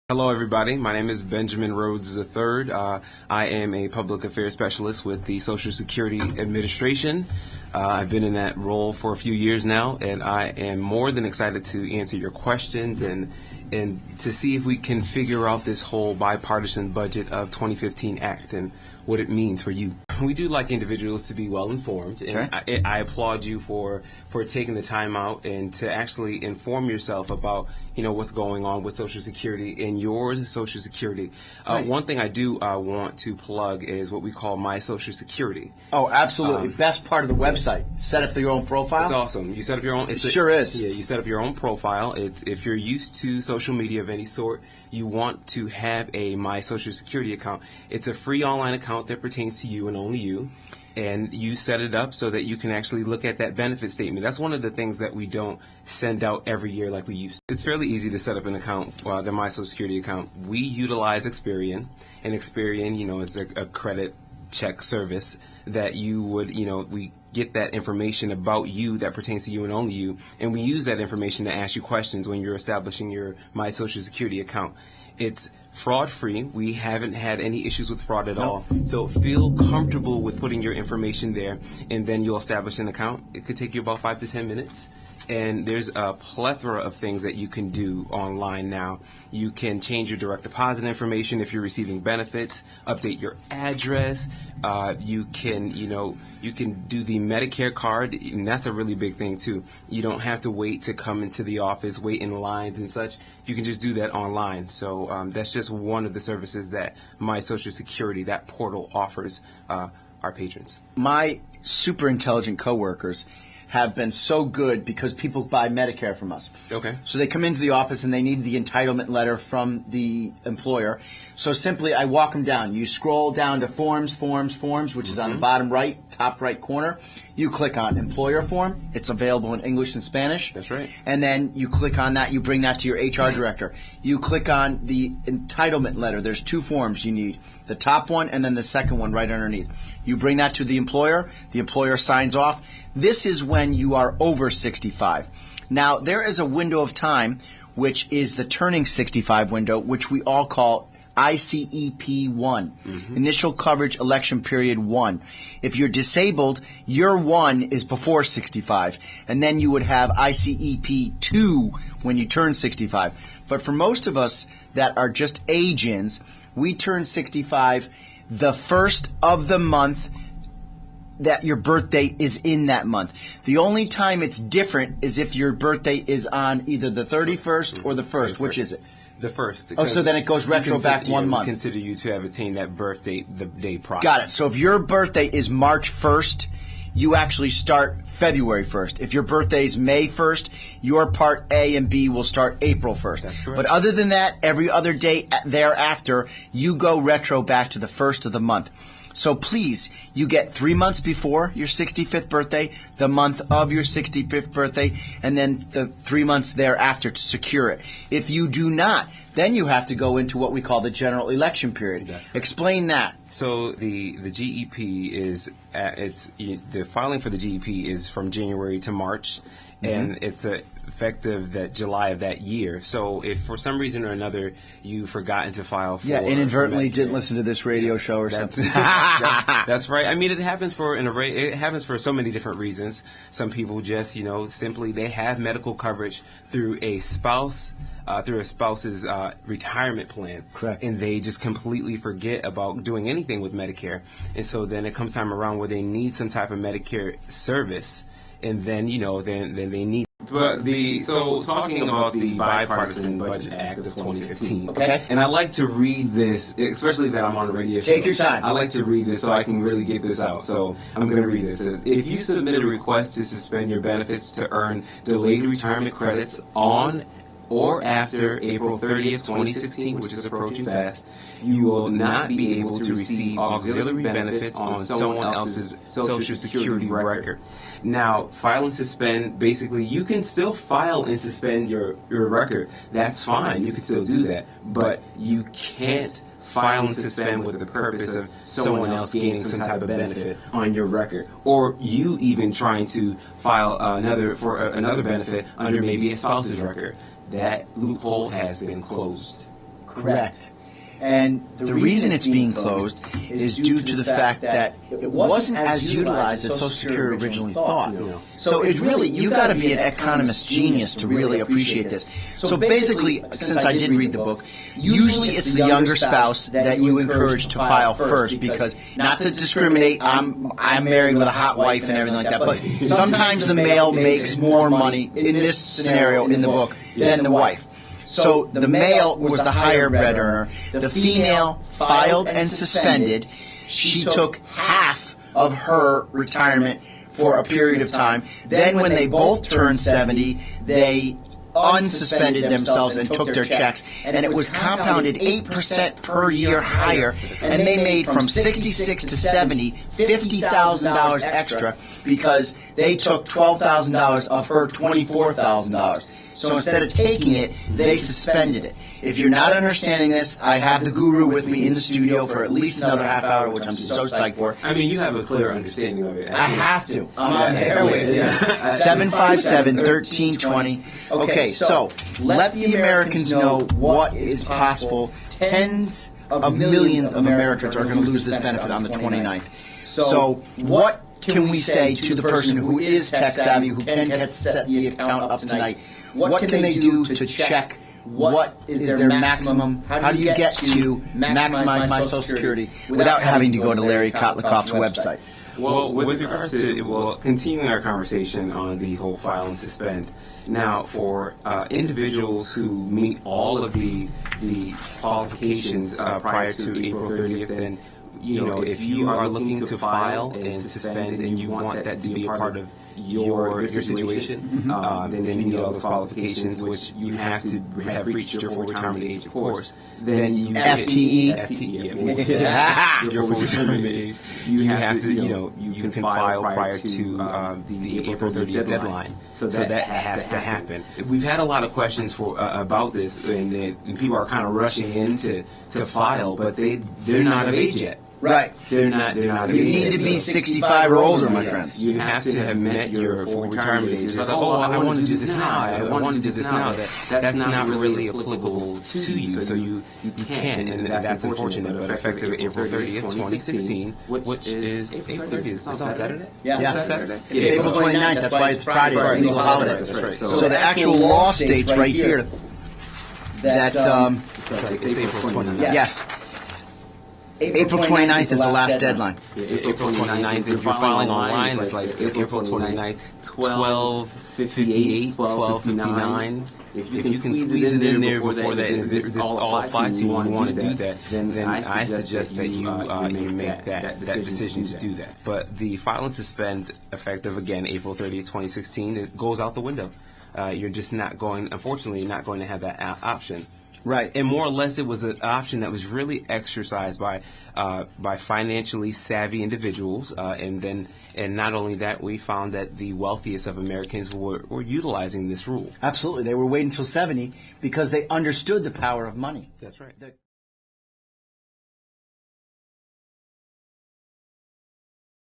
Hello, everybody. My name is Benjamin Rhodes III. I am a public affairs specialist with the Social Security Administration. I've been in that role for a few years now, and I am more than excited to answer your questions and to see if we can figure out this whole bipartisan budget of 2015 Act and what it means for you. We do like individuals to be well informed, and I applaud you for taking the time out and to actually inform yourself about what's going on with Social Security and your Social Security. One thing I do want to plug is what we call My Social Security. Oh, absolutely. Best part of the website. Set up your own profile. It's awesome. You set up your own. It sure is. Yeah, you set up your own profile. If you're used to social media of any sort, you want to have a My Social Security account. It's a free online account that pertains to you and only you. And you set it up so that you can actually look at that benefit statement. That's one of the things that we don't send out every year like we used to. It's fairly easy to set up an account, the My Social Security account. We utilize Experian, and Experian, is a credit check service that you would, we get that information about you that pertains to you and only you, and we use that information to ask you questions when you're establishing your My Social Security account. It's fraud-free. We haven't had any issues with fraud at all. So feel comfortable with putting your information there, and then you'll establish an account. It could take you about 5 to 10 minutes. And there's a plethora of things that you can do online now. You can change your direct deposit information if you're receiving benefits, update your address. You can do the Medicare card, and that's a really big thing too. You don't have to wait to come into the office, wait in lines and such. You can just do that online. So that's just one of the services that My Social Security, that portal, offers our patrons. My super intelligent coworkers have been so good because people buy Medicare from us. Okay. So they come into the office and they need the entitlement letter from the employer. So simply I walk them down. You scroll down to forms, which is on the bottom right, top right corner. You click on employer form. It's available in English and Spanish. That's right. And then you click on that. You bring that to your HR director. You click on the entitlement letter. There's 2 forms you need. The top one and then the second one right underneath. You bring that to the employer. The employer signs off. This is when you are over 65. Now, there is a window of time, which is the turning 65 window, which we all call ICEP 1, Initial Coverage Election Period 1. If you're disabled, your 1 is before 65, and then you would have ICEP 2 when you turn 65. But for most of us that are just age-ins, we turn 65 the first of the month that your birthday is in that month. The only time it's different is if your birthday is on either the 31st or the 1st. Which is it? The 1st. Oh, so then it goes retro back 1 month. We consider you to have attained that birthday the day prior. Got it. So if your birthday is March 1st, you actually start February 1st. If your birthday is May 1st, your Part A and B will start April 1st. That's correct. But other than that, every other day thereafter, you go retro back to the 1st of the month. So please, you get 3 months before your 65th birthday, the month of your 65th birthday, and then the 3 months thereafter to secure it. If you do not, then you have to go into what we call the general election period. Explain that. So the GEP is the filing for the GEP is from January to March, and it's effective that July of that year. So if for some reason or another you've forgotten to file for inadvertently didn't listen to this radio show or something. That's right. I mean, it happens for an array. It happens for so many different reasons. Some people just simply they have medical coverage through a spouse. Through a spouse's retirement plan. Correct. And they just completely forget about doing anything with Medicare. And so then it comes time around where they need some type of Medicare service, and then then they need. But so talking about the Bipartisan Budget Act of 2015. Okay. And I like to read this, especially that I'm on a radio show. Take your time. I like to read this so I can really get this out. So I'm going to read this. It says, if you submit a request to suspend your benefits to earn delayed retirement credits on or after April 30th, 2016, which is approaching fast, you will not be able to receive auxiliary benefits on someone else's Social Security record. Now, file and suspend, basically, you can still file and suspend your record. That's fine. You can still do that. But you can't file and suspend with the purpose of someone else gaining some type of benefit on your record, or you even trying to file another benefit under maybe a spouse's record. That loophole has been closed. Correct. And the reason it's being closed is due to the fact that it wasn't as utilized as Social Security originally thought. So it's really, you got to be an economist genius to really appreciate this. So basically, since I did read the book, usually it's the younger spouse that you encourage to file first, because not to discriminate, I'm married with a hot wife and everything like that, but sometimes the male makes more money in this scenario in the book than the wife. So the male was the higher bread earner. The female filed and suspended. She took half of her retirement for a period of time. Then when they both turned 70, they unsuspended themselves and took their checks. And it was compounded 8% per year higher. And they made from 66 to 70, $50,000 extra, because they took $12,000 of her $24,000. So instead of taking it, they suspended it. If you're not understanding this, I have the guru with me in the studio for at least another half hour, which I'm so psyched for. I mean, you have a clear understanding of it. I have to. I'm on the airways. 757-1320. Okay, so let the Americans know what is possible. Tens of millions of Americans are going to lose this benefit on the 29th. So what can we say to the person who is tech savvy, who can set the account up tonight? What can they do to check what is their maximum? How do you get to maximize my Social Security without having to go to Larry Kotlikoff's website? Well, with regards to, continuing our conversation on the whole file and suspend, now for individuals who meet all of the qualifications prior to April 30th, then, if you are looking to file and suspend and you want that to be a part of your situation, then you need all those qualifications, which you have to have reached your full retirement age, of course. Then you FTE, your full retirement age. You have to, you can file prior to the April 30th deadline. So that has to happen. We've had a lot of questions about this, and people are kind of rushing in to file, but they're not of age yet. Right. They're not of age. You need to be 65 or older, my friends. You have to have met your full retirement age. It's like, I want to do this now. I want to do this now. That's not really applicable to you. So you can, and that's unfortunate. But effective April 30th, 2016, which is April 30th. It's on Saturday? Yeah. Is that Saturday? It's April 29th. That's why it's Friday. It's a legal holiday. That's right. So the actual law states right here that It's April 29th. yes. April 29th is the last deadline. April 29th, if you're filing online, it's like April 29th, 12:58, 12:59. If you can squeeze it in there before that, and this all applies to you, and you want to do that, then I suggest that you make that decision to do that. But the file and suspend, effective again April 30th, 2016, it goes out the window. You're just unfortunately, not going to have that option. Right. And more or less, it was an option that was really exercised by financially savvy individuals, and not only that, we found that the wealthiest of Americans were utilizing this rule. Absolutely. They were waiting until 70 because they understood the power of money. That's right.